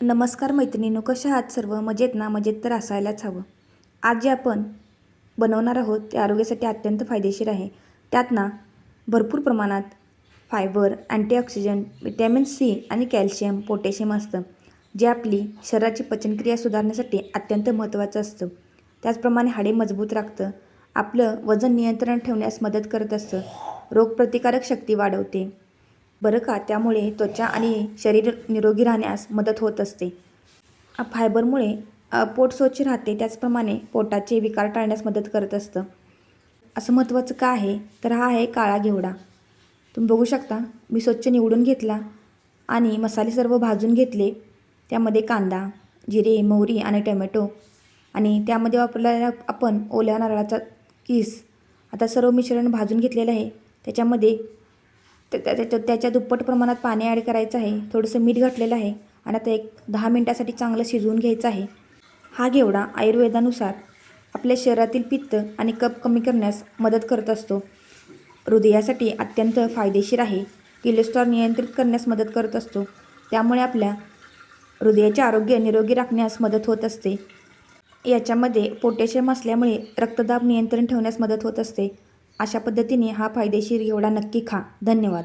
नमस्कार मैत्रिणींनो, कशा आहात सर्व? मजेत ना? मजेत तर असायलाच हवं. आज जे आपण बनवणार आहोत ते आरोग्यासाठी अत्यंत फायदेशीर आहे. त्यात ना भरपूर प्रमाणात फायबर, अँटीऑक्सिडंट, व्हिटॅमिन सी आणि कॅल्शियम, पोटॅशियम असतं, जे आपली शरीराची पचनक्रिया सुधारण्यासाठी अत्यंत महत्त्वाचं असतं. त्याचप्रमाणे हाडे मजबूत राखतं, आपलं वजन नियंत्रणात ठेवण्यास मदत करत असतं, रोगप्रतिकारक शक्ती वाढवते बरं का. त्यामुळे त्वचा आणि शरीर निरोगी राहण्यास मदत होत असते. फायबरमुळे पोट स्वच्छ राहते, त्याचप्रमाणे पोटाचे विकार टाळण्यास मदत करत असतं. असं महत्त्वाचं का आहे तर हा आहे काळा घेवडा. तुम्ही बघू शकता, मी स्वच्छ निवडून घेतला आणि मसाले सर्व भाजून घेतले. त्यामध्ये कांदा, जिरे, मोहरी आणि टोमॅटो आणि त्यामध्ये वापरलेला आपण ओल्या नारळाचा किस. आता सर्व मिश्रण भाजून घेतलेलं आहे. त्याच्यामध्ये त्याच्या दुप्पट प्रमाणात पाणी ॲड करायचं आहे. थोडंसं मीठ घातलेलं आहे आणि आता एक 10 मिनिटासाठी चांगलं शिजवून घ्यायचं आहे. हा घेवडा आयुर्वेदानुसार आपल्या शरीरातील पित्त आणि कफ कमी करण्यास मदत करत असतो. हृदयासाठी अत्यंत फायदेशीर आहे. कोलेस्ट्रॉल नियंत्रित करण्यास मदत करत असतो. त्यामुळे आपल्या हृदयाचे आरोग्य निरोगी राखण्यास मदत होत असते. याच्यामध्ये पोटॅशियम असल्यामुळे रक्तदाब नियंत्रण ठेवण्यास मदत होत असते. अशा पद्धतीने हा फायदेशीर घेवडा नक्की खा. धन्यवाद.